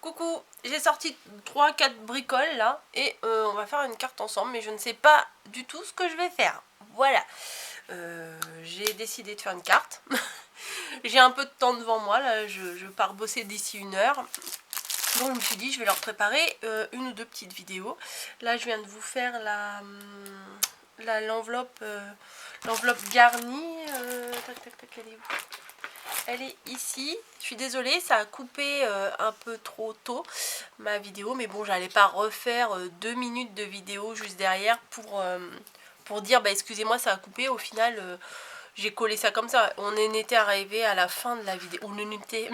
Coucou, j'ai sorti 3-4 bricoles là et on va faire une carte ensemble, mais je ne sais pas du tout ce que je vais faire. Voilà, j'ai décidé de faire une carte. J'ai un peu de temps devant moi, là je pars bosser d'ici 1 heure. Donc je me suis dit je vais leur préparer une ou deux petites vidéos. Là je viens de vous faire l'enveloppe garnie. Tac tac tac, elle est où? Elle est ici. Je suis désolée, ça a coupé un peu trop tôt ma vidéo, mais bon, j'allais pas refaire 2 minutes de vidéo juste derrière pour dire bah excusez-moi, ça a coupé. Au final, j'ai collé ça comme ça. On en était arrivé à la fin de la vidéo. On en était...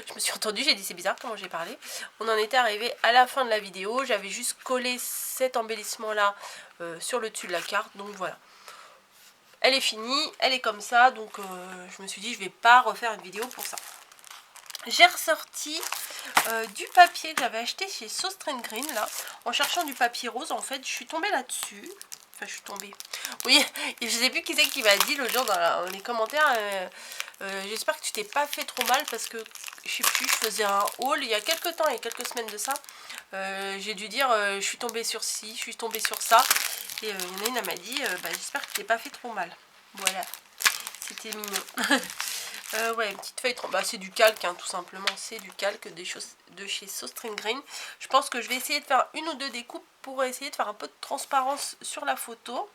je me suis entendue, j'ai dit c'est bizarre comment j'ai parlé. On en était arrivé à la fin de la vidéo. J'avais juste collé cet embellissement là sur le dessus de la carte. Donc voilà. Elle est finie, elle est comme ça, donc je me suis dit je vais pas refaire une vidéo pour ça. J'ai ressorti du papier que j'avais acheté chez So String Green là, en cherchant du papier rose. En fait je suis tombée là-dessus, enfin je suis tombée, oui, et je sais plus qui c'est qui m'a dit l'autre jour dans les commentaires, j'espère que tu t'es pas fait trop mal parce que je sais plus, je faisais un haul il y a quelques temps, il y a quelques semaines de ça, j'ai dû dire je suis tombée sur ci, je suis tombée sur ça. Et il y en a une, elle m'a dit bah, j'espère que tu t'es pas fait trop mal. Voilà, c'était mignon. Ouais, une petite feuille, bah, c'est du calque, hein, tout simplement. C'est du calque des choses de chez So String Green. Je pense que je vais essayer de faire une ou deux découpes pour essayer de faire un peu de transparence sur la photo.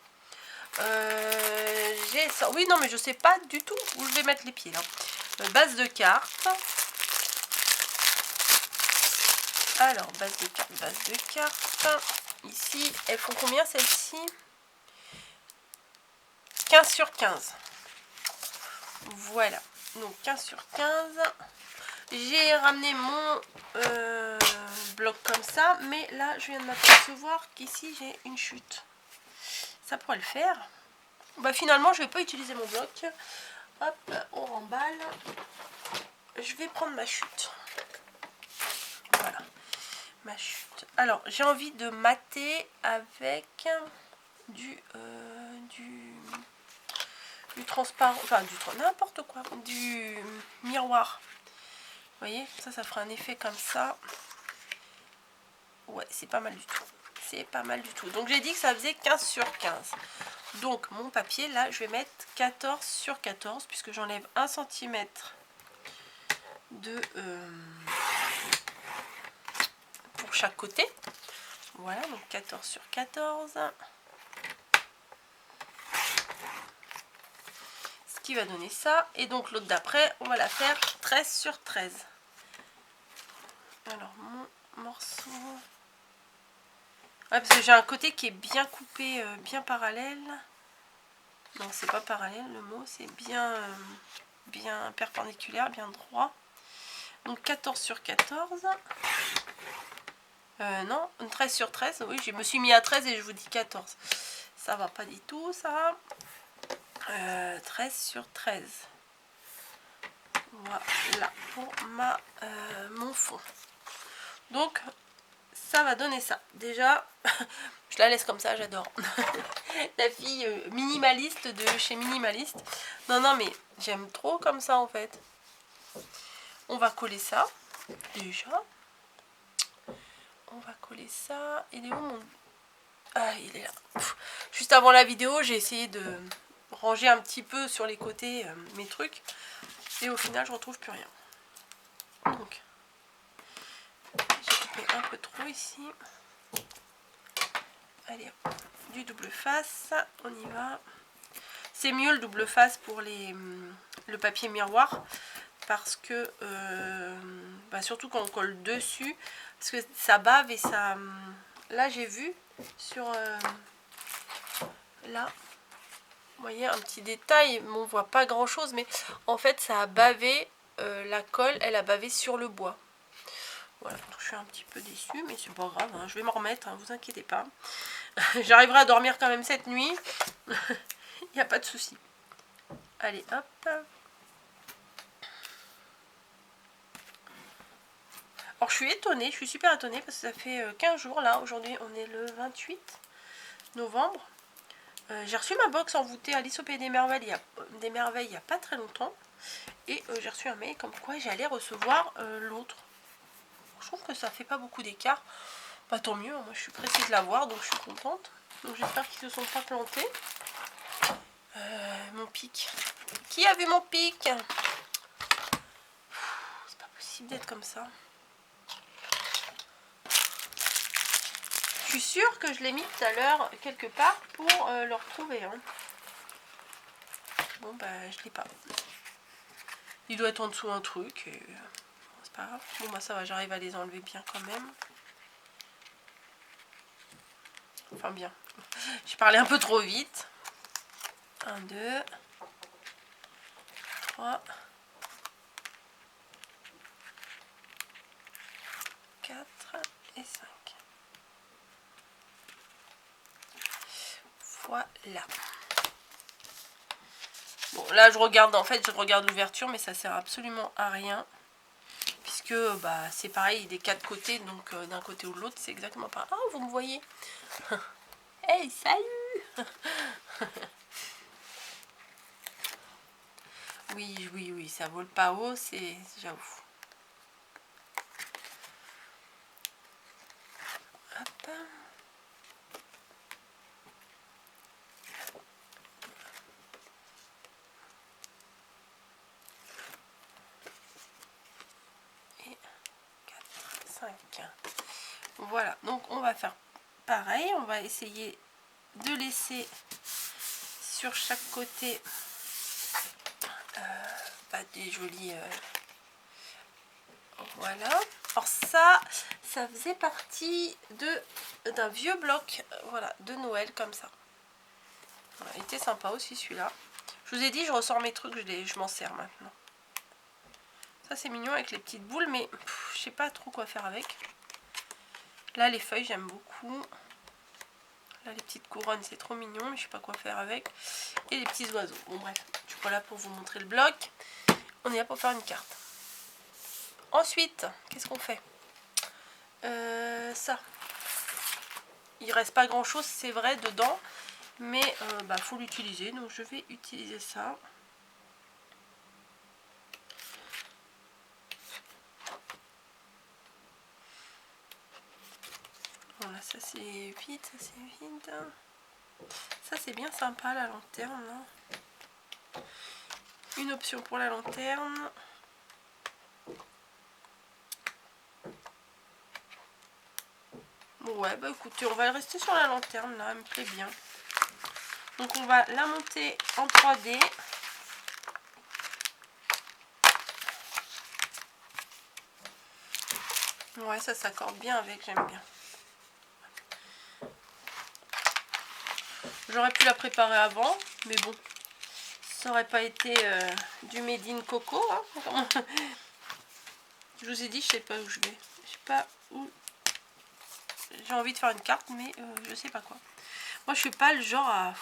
J'ai ça. Oui, non, mais je sais pas du tout où je vais mettre les pieds là. Base de carte. Alors, base de carte. Ici, elles font combien celles-ci? 15 sur 15. Voilà, donc 15 sur 15. J'ai ramené mon bloc comme ça, mais là je viens de m'apercevoir qu'ici j'ai une chute. Ça pourrait le faire. Bah finalement je vais pas utiliser mon bloc. Hop, on remballe. Je vais prendre ma chute. Voilà, ma chute. Alors j'ai envie de mater avec du transparent, enfin du n'importe quoi, du miroir. Vous voyez, ça fera un effet comme ça. Ouais, c'est pas mal du tout. C'est pas mal du tout. Donc j'ai dit que ça faisait 15 sur 15. Donc mon papier, là, je vais mettre 14 sur 14, puisque j'enlève 1 cm de pour chaque côté. Voilà, donc 14 sur 14. Ce qui va donner ça. Et donc l'autre d'après, on va la faire 13 sur 13. Alors mon morceau... Ouais, parce que j'ai un côté qui est bien coupé, bien parallèle. Non, c'est pas parallèle le mot, c'est bien, bien perpendiculaire, bien droit. Donc 14 sur 14. Non, 13 sur 13. Oui, je me suis mis à 13 et je vous dis 14. Ça va pas du tout, ça. 13 sur 13. Voilà pour mon fond. Donc ça va donner ça. Déjà, je la laisse comme ça, j'adore. La fille minimaliste de chez Minimaliste. Non, non, mais j'aime trop comme ça en fait. On va coller ça. Déjà. On va coller ça. Il est où mon... Ah, il est là. Pff. Juste avant la vidéo, j'ai essayé de ranger un petit peu sur les côtés mes trucs. Et au final, je retrouve plus rien. Donc, j'ai coupé un peu trop ici. Allez, du double face, on y va. C'est mieux le double face pour le papier miroir, parce que, bah surtout quand on colle dessus, parce que ça bave et ça... Là, j'ai vu sur... là, vous voyez, un petit détail, on voit pas grand chose, mais en fait, ça a bavé, la colle, elle a bavé sur le bois. Voilà, donc je suis un petit peu déçue, mais c'est pas grave, hein, je vais m'en remettre, hein, vous inquiétez pas. J'arriverai à dormir quand même cette nuit. Il n'y a pas de souci. Allez, hop. Alors, je suis étonnée, je suis super étonnée parce que ça fait 15 jours là. Aujourd'hui, on est le 28 novembre. J'ai reçu ma box envoûtée Alice au Pays des Merveilles il n'y a pas très longtemps. Et j'ai reçu un mail comme quoi j'allais recevoir l'autre. Je trouve que ça fait pas beaucoup d'écart. Bah tant mieux, moi je suis pressée de l'avoir, donc je suis contente. Donc j'espère qu'ils se sont pas plantés. Mon pic. Qui a vu mon pic? C'est pas possible d'être comme ça. Je suis sûre que je l'ai mis tout à l'heure quelque part pour le retrouver. Hein. Bon bah je l'ai pas. Il doit être en dessous un truc. Et... c'est pas grave. Bon bah ça va, j'arrive à les enlever bien quand même. Enfin bien. J'ai parlé un peu trop vite. 1, 2, 3, 4 et 5. Voilà. Bon là je regarde, en fait je regarde l'ouverture, mais ça sert absolument à rien. Puisque bah, c'est pareil des quatre côtés, donc d'un côté ou de l'autre c'est exactement pareil. Ah, vous me voyez? Hey, salut! Oui, ça vole pas haut, c'est... j'avoue. Hop. Et 4, 5. Voilà, donc on va faire pareil, on va essayer de laisser sur chaque côté des jolis... voilà. Alors ça faisait partie d'un vieux bloc, voilà, de Noël comme ça. Voilà, il était sympa aussi celui-là. Je vous ai dit, je ressors mes trucs, je m'en sers maintenant. Ça c'est mignon avec les petites boules, mais je sais pas trop quoi faire avec. Là les feuilles j'aime beaucoup. Là les petites couronnes c'est trop mignon, mais je sais pas quoi faire avec. Et les petits oiseaux. Bon bref, je suis pas là pour vous montrer le bloc. On est là pour faire une carte. Ensuite, qu'est-ce qu'on fait? Ça. Il reste pas grand chose, c'est vrai, dedans. Mais faut l'utiliser, donc je vais utiliser ça. Voilà, ça c'est vide, ça c'est vide. Ça c'est bien sympa la lanterne. Là. Une option pour la lanterne. Ouais, bah écoutez, on va rester sur la lanterne là, elle me plaît bien. Donc on va la monter en 3D. Ouais, ça s'accorde bien avec, j'aime bien. J'aurais pu la préparer avant, mais bon, ça aurait pas été du made in coco. Hein. Je vous ai dit, je sais pas où je vais. Je sais pas où. J'ai envie de faire une carte, mais je sais pas quoi. Moi, je suis pas le genre à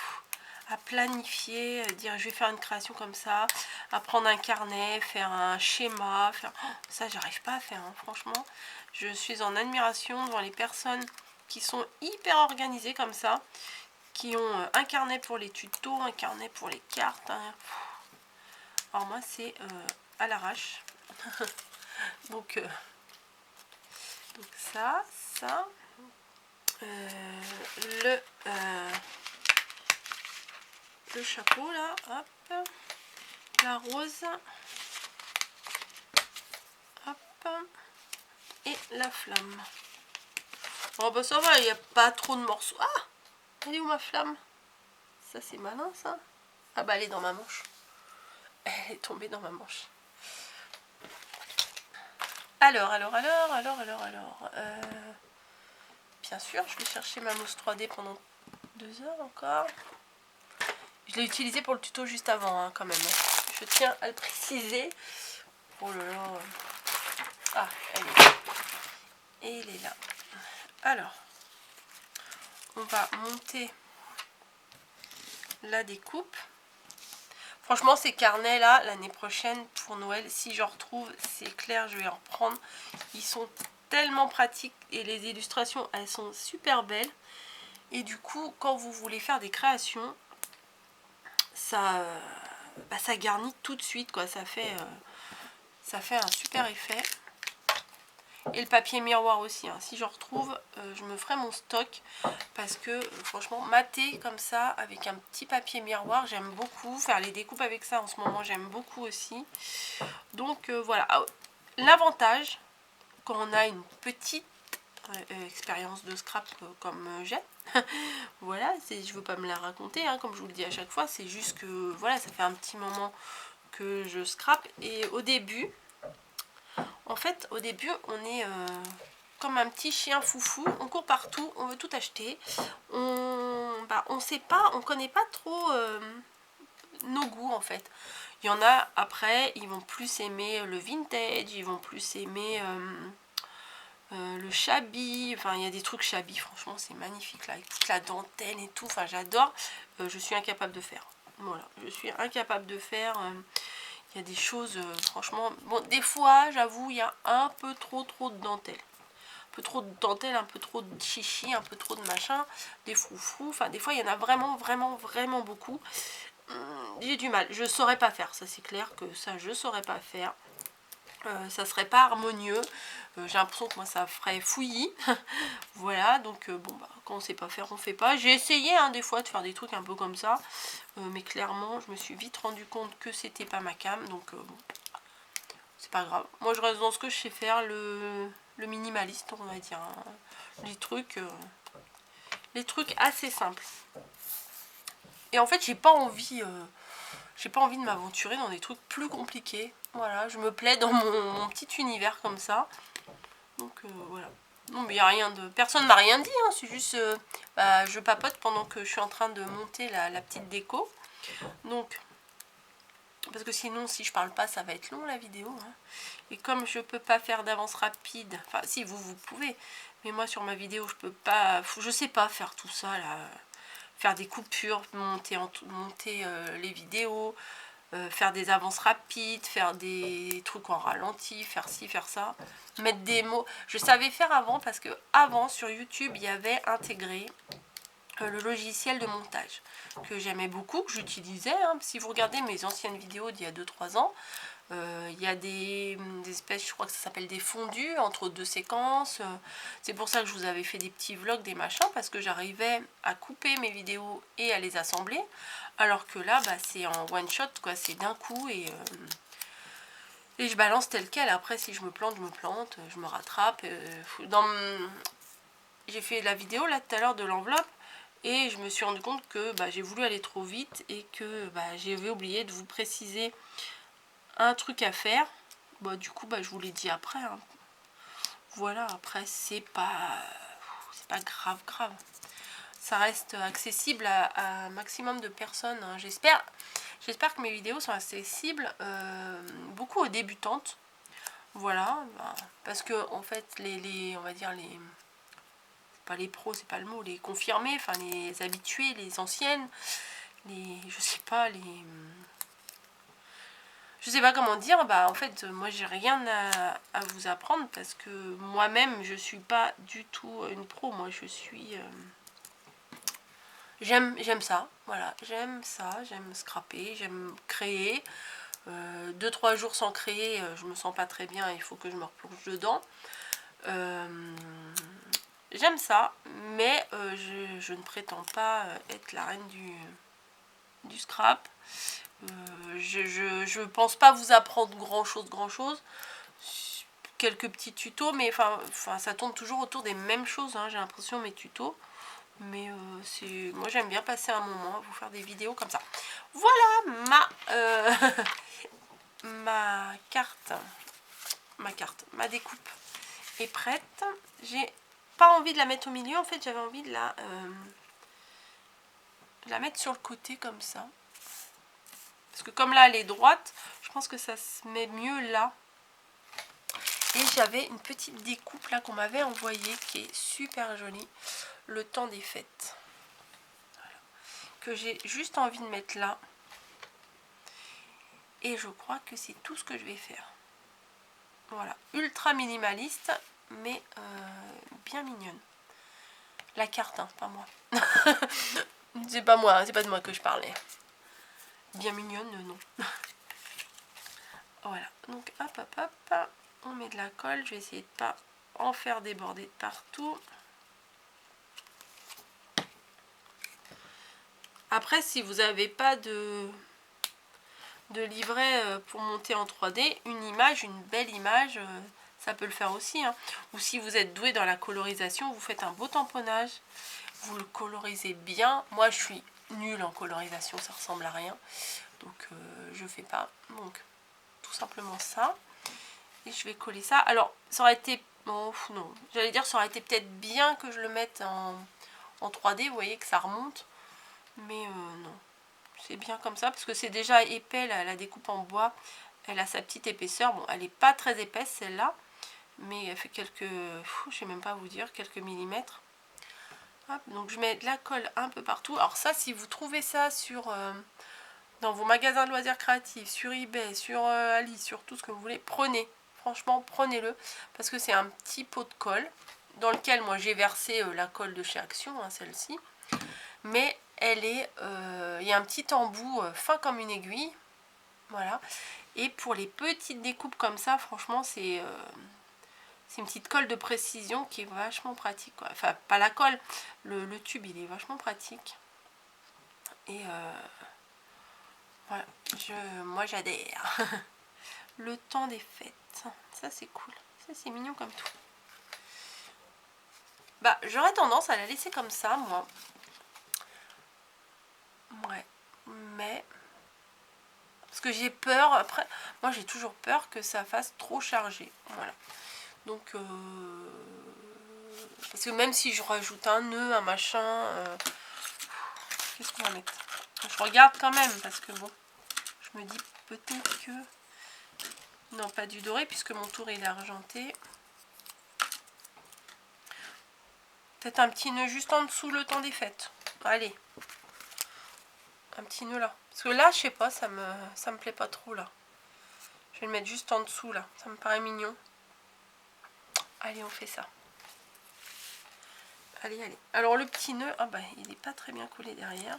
planifier, à dire je vais faire une création comme ça, à prendre un carnet, faire un schéma, faire... Oh, ça j'arrive pas à faire, hein, franchement. Je suis en admiration devant les personnes qui sont hyper organisées comme ça, qui ont un carnet pour les tutos, un carnet pour les cartes. Hein. Alors moi c'est à l'arrache. donc ça, le chapeau là, hop, la rose, hop, et la flamme. Oh bah ça va, il n'y a pas trop de morceaux. Ah, elle est où ma flamme? Ça c'est malin ça. Ah bah elle est dans ma manche. Elle est tombée dans ma manche. Alors. Bien sûr, je vais chercher ma mousse 3D pendant 2 heures encore. Je l'ai utilisée pour le tuto juste avant, hein, quand même. Je tiens à le préciser. Oh là là. Ah, elle est là. Et elle est là. Alors, on va monter la découpe. Franchement, ces carnets là, l'année prochaine pour Noël, si j'en retrouve, c'est clair, je vais en reprendre. Ils sont tellement pratiques et les illustrations, elles sont super belles. Et du coup, quand vous voulez faire des créations, ça garnit tout de suite, quoi. Ça fait un super effet. Et le papier miroir aussi, hein. Si je retrouve, je me ferai mon stock. Parce que franchement, mater comme ça, avec un petit papier miroir, j'aime beaucoup. Faire les découpes avec ça en ce moment, j'aime beaucoup aussi. Donc voilà. L'avantage, quand on a une petite expérience de scrap comme j'ai, voilà, je veux pas me la raconter, hein, comme je vous le dis à chaque fois. C'est juste que, voilà, ça fait un petit moment que je scrape. Et au début... En fait, au début, on est comme un petit chien foufou. On court partout, on veut tout acheter. On sait pas, on connaît pas trop nos goûts en fait. Il y en a, après, ils vont plus aimer le vintage, ils vont plus aimer le shabby. Enfin, il y a des trucs shabby, franchement, c'est magnifique là, avec toute la dentelle et tout. Enfin, j'adore. Je suis incapable de faire. Voilà, je suis incapable de faire... Il y a des choses, franchement... Bon, des fois, j'avoue, il y a un peu trop de dentelle. Un peu trop de dentelle, un peu trop de chichi, un peu trop de machin. Des froufrous. Enfin, des fois, il y en a vraiment beaucoup. J'ai du mal. Je saurais pas faire. Ça, c'est clair que ça, je saurais pas faire. Ça serait pas harmonieux. J'ai l'impression que moi, ça ferait fouillis. Voilà, donc bon, bah, quand on sait pas faire, on fait pas. J'ai essayé, hein, des fois, de faire des trucs un peu comme ça. Mais clairement, je me suis vite rendu compte que c'était pas ma came. Donc, bon, c'est pas grave. Moi, je reste dans ce que je sais faire, le minimaliste, on va dire. Hein. Les trucs assez simples. Et en fait, j'ai pas envie de m'aventurer dans des trucs plus compliqués. Voilà, je me plais dans mon petit univers comme ça. Donc, voilà. Non, mais il n'y a rien de... Personne m'a rien dit, hein. C'est juste... bah, je papote pendant que je suis en train de monter la petite déco. Donc... Parce que sinon, si je parle pas, ça va être long la vidéo. Hein. Et comme je peux pas faire d'avance rapide, enfin si vous pouvez, mais moi sur ma vidéo je peux pas, je sais pas faire tout ça là, faire des coupures, monter les vidéos, faire des avances rapides, faire des trucs en ralenti, faire ci, faire ça, mettre des mots. Je savais faire avant parce que avant sur YouTube il y avait intégré le logiciel de montage que j'aimais beaucoup, que j'utilisais. Hein. Si vous regardez mes anciennes vidéos d'il y a 2-3 ans, il y a des espèces, je crois que ça s'appelle des fondus entre deux séquences. C'est pour ça que je vous avais fait des petits vlogs, des machins, parce que j'arrivais à couper mes vidéos et à les assembler. Alors que là, bah, c'est en one shot, quoi, c'est d'un coup et je balance tel quel. Après, si je me plante, je me rattrape. J'ai fait la vidéo là tout à l'heure de l'enveloppe. Et je me suis rendu compte que bah, j'ai voulu aller trop vite et que bah, j'avais oublié de vous préciser un truc à faire. Bah, du coup, bah, je vous l'ai dit après. Hein. Voilà, après, c'est pas grave. Ça reste accessible à un maximum de personnes. Hein. J'espère que mes vidéos sont accessibles beaucoup aux débutantes. Voilà, bah, parce que en fait, on va dire pas les pros, c'est pas le mot, les confirmés, enfin les habitués, les anciennes, je sais pas comment dire, bah en fait moi j'ai rien à vous apprendre parce que moi-même je suis pas du tout une pro, moi je suis j'aime ça, voilà, j'aime scraper, j'aime créer. 2-3 jours sans créer, je me sens pas très bien, il faut que je me replonge dedans. J'aime ça, mais je ne prétends pas être la reine du scrap. Je pense pas vous apprendre grand chose. Quelques petits tutos, mais enfin ça tourne toujours autour des mêmes choses, hein, j'ai l'impression, mes tutos. Mais moi j'aime bien passer un moment à vous faire des vidéos comme ça. Voilà ma carte, ma découpe est prête. J'ai pas envie de la mettre au milieu, en fait j'avais envie de la mettre sur le côté comme ça. Parce que comme là elle est droite, je pense que ça se met mieux là. Et j'avais une petite découpe là qu'on m'avait envoyée qui est super jolie. Le temps des fêtes. Voilà. Que j'ai juste envie de mettre là. Et je crois que c'est tout ce que je vais faire. Voilà. Ultra minimaliste, mais bien mignonne. La carte, hein, pas moi. C'est pas moi, c'est pas de moi que je parlais. Bien mignonne, non. Voilà. Donc hop, on met de la colle. Je vais essayer de pas en faire déborder de partout. Après, si vous n'avez pas de livret pour monter en 3D, une image, une belle image, ça peut le faire aussi, hein. Ou si vous êtes doué dans la colorisation, vous faites un beau tamponnage, vous le colorisez bien. Moi, je suis nulle en colorisation, ça ressemble à rien. Donc, je fais pas. Donc, tout simplement ça. Et je vais coller ça. Alors, ça aurait été... Oh, non, j'allais dire, ça aurait été peut-être bien que je le mette en 3D. Vous voyez que ça remonte. Mais non. C'est bien comme ça, parce que c'est déjà épais, la découpe en bois. Elle a sa petite épaisseur. Bon, elle n'est pas très épaisse, celle-là. Mais elle fait quelques... je sais même pas vous dire, quelques millimètres. Hop, donc je mets de la colle un peu partout. Alors ça, si vous trouvez ça sur... dans vos magasins de loisirs créatifs, sur eBay, sur Alice, sur tout ce que vous voulez, prenez. Franchement, prenez-le. Parce que c'est un petit pot de colle dans lequel moi j'ai versé la colle de chez Action, hein, celle-ci. Mais elle est... il y a un petit embout fin comme une aiguille. Voilà. Et pour les petites découpes comme ça, franchement, c'est une petite colle de précision qui est vachement pratique, quoi. Enfin, pas la colle, le tube, il est vachement pratique. Et voilà, moi j'adhère. Le temps des fêtes, ça c'est cool, ça c'est mignon comme tout. Bah j'aurais tendance à la laisser comme ça, moi. Ouais, mais parce que j'ai peur, après, moi j'ai toujours peur que ça fasse trop chargé, voilà. Donc parce que même si je rajoute un nœud, un machin, qu'est-ce qu'on va mettre? Je regarde quand même parce que bon, je me dis peut-être que... Non, pas du doré puisque mon tour il est argenté. Peut-être un petit nœud juste en dessous le temps des fêtes. Allez. Un petit nœud là. Parce que là, je sais pas, ça me plaît pas trop là. Je vais le mettre juste en dessous là. Ça me paraît mignon. Allez, on fait ça. Allez, allez. Alors le petit nœud, ah bah il n'est pas très bien collé derrière.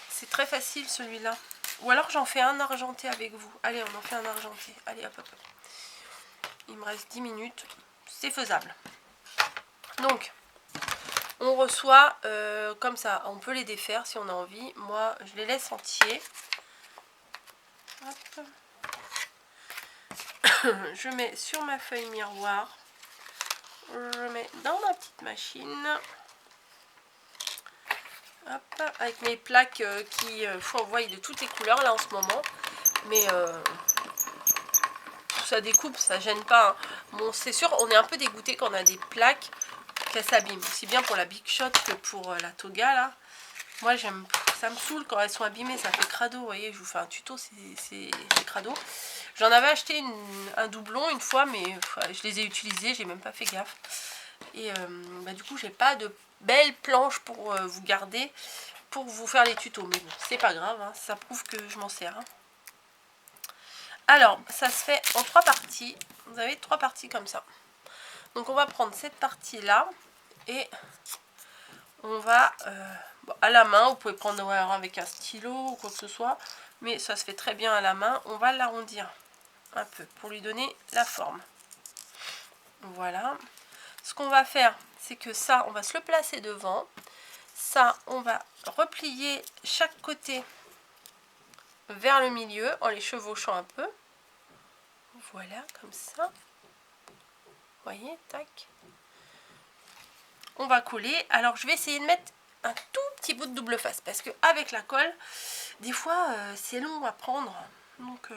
C'est très facile celui-là. Ou alors j'en fais un argenté avec vous. Allez, on en fait un argenté. Allez, hop, hop, hop. Il me reste 10 minutes. C'est faisable. Donc, on reçoit comme ça. On peut les défaire si on a envie. Moi, je les laisse entiers. Hop. Je mets sur ma feuille miroir. Je mets dans ma petite machine. Hop, avec mes plaques qui envoient de toutes les couleurs là en ce moment. Mais ça découpe, ça gêne pas, hein. Bon, c'est sûr, on est un peu dégoûté quand on a des plaques qu'elles s'abîment. Aussi bien pour la Big Shot que pour la Toga là. Moi j'aime, ça me saoule quand elles sont abîmées, ça fait crado. Vous voyez, je vous fais un tuto, c'est crado. J'en avais acheté un doublon une fois, mais je les ai utilisés, j'ai même pas fait gaffe. Et bah, du coup, j'ai pas de belles planches pour vous garder, pour vous faire les tutos. Mais bon, c'est pas grave, hein, ça prouve que je m'en sers. Hein. Alors, ça se fait en 3 parties. Vous avez 3 parties comme ça. Donc, on va prendre cette partie-là et on va, bon, à la main, vous pouvez prendre avec un stylo ou quoi que ce soit, mais ça se fait très bien à la main. On va l'arrondir un peu pour lui donner la forme. Voilà. Ce qu'on va faire, c'est que ça, on va se le placer devant. Ça, on va replier chaque côté vers le milieu en les chevauchant un peu. Voilà, comme ça. Vous voyez, tac. On va coller. Alors, je vais essayer de mettre un tout petit bout de double face parce que avec la colle, des fois, c'est long à prendre. Donc,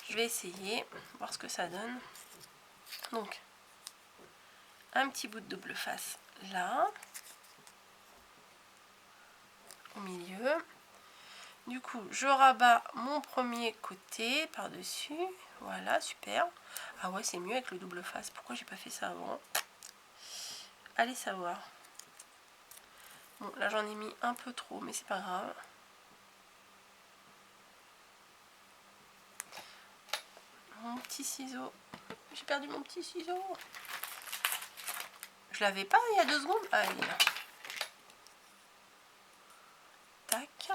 je vais essayer, voir ce que ça donne. Donc, un petit bout de double face là. Au milieu. Du coup, je rabats mon premier côté par-dessus. Voilà, super. Ah ouais, c'est mieux avec le double face. Pourquoi j'ai pas fait ça avant? Allez savoir. Bon, là j'en ai mis un peu trop, mais c'est pas grave. Mon petit ciseau. J'ai perdu mon petit ciseau. Je l'avais pas il y a 2 secondes. Ah, il est là. Tac.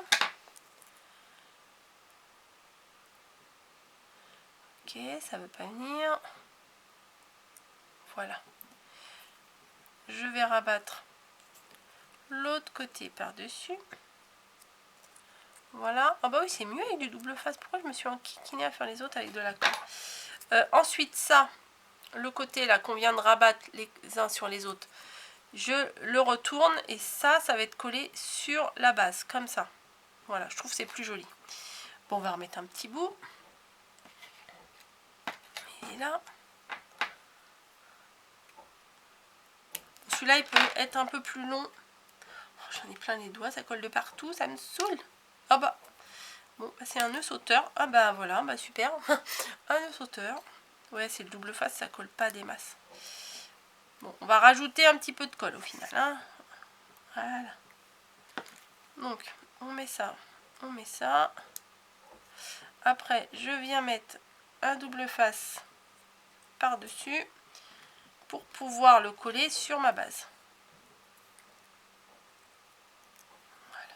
Ok, ça veut pas venir. Voilà. Je vais rabattre l'autre côté par-dessus. Voilà. Ah bah oui, c'est mieux avec du double face. Pourquoi je me suis enquiquinée à faire les autres avec de la colle? Ensuite, ça, le côté là qu'on vient de rabattre les uns sur les autres, je le retourne et ça va être collé sur la base, comme ça. Voilà, je trouve que c'est plus joli. Bon, on va remettre un petit bout. Et là. Celui-là, il peut être un peu plus long. Oh, j'en ai plein les doigts, ça colle de partout, ça me saoule. Ah bah, bon, bah, c'est un nœud sauteur. Ah bah voilà, bah super. Un nœud sauteur. Ouais, c'est le double face, ça colle pas des masses. Bon, on va rajouter un petit peu de colle au final. Hein. Voilà. Donc, on met ça. On met ça. Après, je viens mettre un double face par-dessus pour pouvoir le coller sur ma base. Voilà.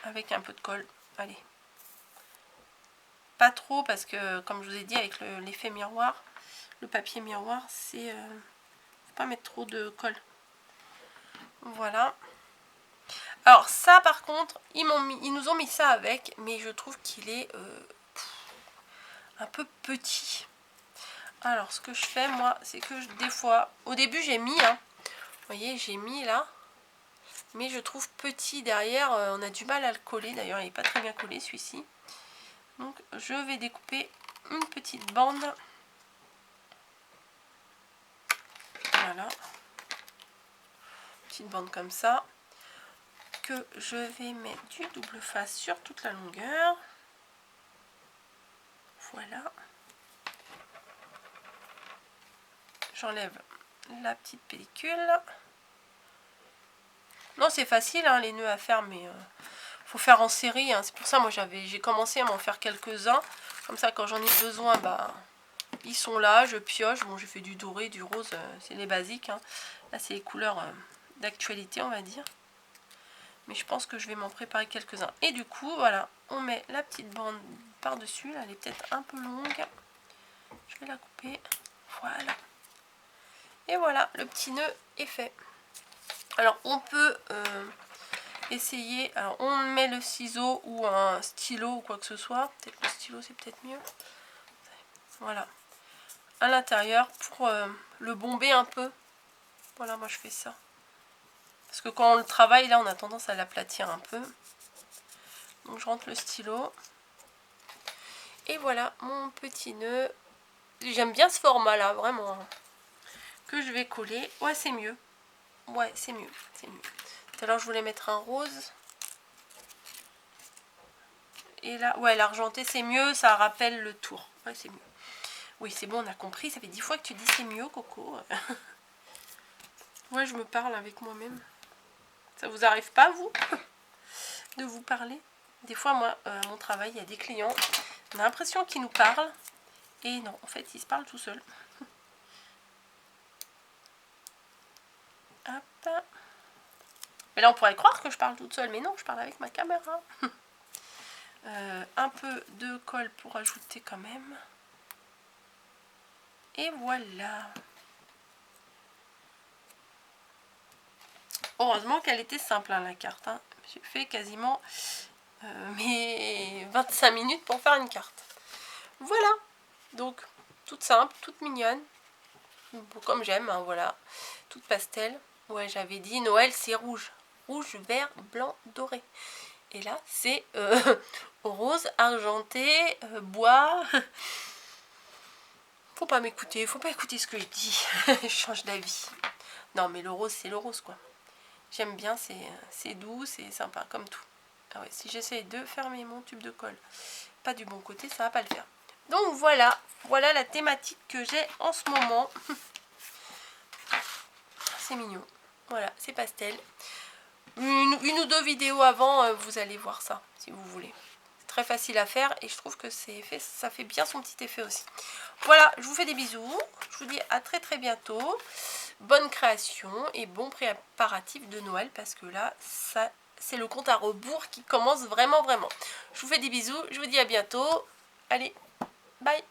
Avec un peu de colle. Allez. Pas trop parce que, comme je vous ai dit, avec l'effet miroir, le papier miroir, c'est... faut pas mettre trop de colle. Voilà. Alors ça par contre, ils nous ont mis ça avec, mais je trouve qu'il est un peu petit. Alors ce que je fais moi, c'est que des fois, au début j'ai mis, hein, vous voyez j'ai mis là, mais je trouve petit derrière, on a du mal à le coller, d'ailleurs il n'est pas très bien collé celui-ci. Donc je vais découper une petite bande. Voilà. Petite bande comme ça. Que je vais mettre du double face sur toute la longueur. Voilà. J'enlève la petite pellicule. Non, c'est facile, hein, les nœuds à faire, mais faut faire en série. Hein. C'est pour ça, moi, j'ai commencé à m'en faire quelques-uns. Comme ça, quand j'en ai besoin, bah, ils sont là, je pioche. Bon, j'ai fait du doré, du rose, c'est les basiques. Hein. Là, c'est les couleurs d'actualité, on va dire. Mais je pense que je vais m'en préparer quelques-uns. Et du coup, voilà, on met la petite bande par-dessus. Elle est peut-être un peu longue. Je vais la couper. Voilà. Et voilà, le petit nœud est fait. Alors, on peut essayer... Alors, on met le ciseau ou un stylo ou quoi que ce soit. Peut-être le stylo, c'est peut-être mieux. Voilà. À l'intérieur pour le bomber un peu. Voilà, moi je fais ça. Parce que quand on le travaille, là, on a tendance à l'aplatir un peu. Donc, je rentre le stylo. Et voilà, mon petit nœud. J'aime bien ce format-là, vraiment. Que je vais coller. Ouais, c'est mieux. Ouais, c'est mieux. C'est mieux. Tout à l'heure, je voulais mettre un rose. Et là, ouais, l'argenté, c'est mieux. Ça rappelle le tour. Ouais, c'est mieux. Oui, c'est bon, on a compris. Ça fait 10 fois que tu dis c'est mieux, Coco. Ouais, je me parle avec moi-même. Ça vous arrive pas, vous, de vous parler? Des fois, moi, à mon travail, il y a des clients. On a l'impression qu'ils nous parlent. Et non, en fait, ils se parlent tout seuls. Hop. Mais là, on pourrait croire que je parle toute seule. Mais non, je parle avec ma caméra. Un peu de colle pour ajouter quand même. Et voilà. Heureusement qu'elle était simple, hein, la carte. Hein. J'ai fait quasiment mes 25 minutes pour faire une carte. Voilà. Donc, toute simple, toute mignonne. Comme j'aime, hein, voilà. Toute pastel. Ouais, j'avais dit Noël, c'est rouge. Rouge, vert, blanc, doré. Et là, c'est rose, argenté, bois. Faut pas m'écouter, faut pas écouter ce que je dis. Je change d'avis. Non, mais le rose, c'est le rose, quoi. J'aime bien, c'est doux, c'est sympa, comme tout. Ah ouais, si j'essaye de fermer mon tube de colle, pas du bon côté, ça va pas le faire. Donc voilà, voilà la thématique que j'ai en ce moment. C'est mignon. Voilà, c'est pastel. Une ou deux vidéos avant, vous allez voir ça, si vous voulez. C'est très facile à faire et je trouve que ça fait bien son petit effet aussi. Voilà, je vous fais des bisous. Je vous dis à très très bientôt. Bonne création et bon préparatif de Noël parce que là, c'est le compte à rebours qui commence vraiment vraiment. Je vous fais des bisous, je vous dis à bientôt. Allez, bye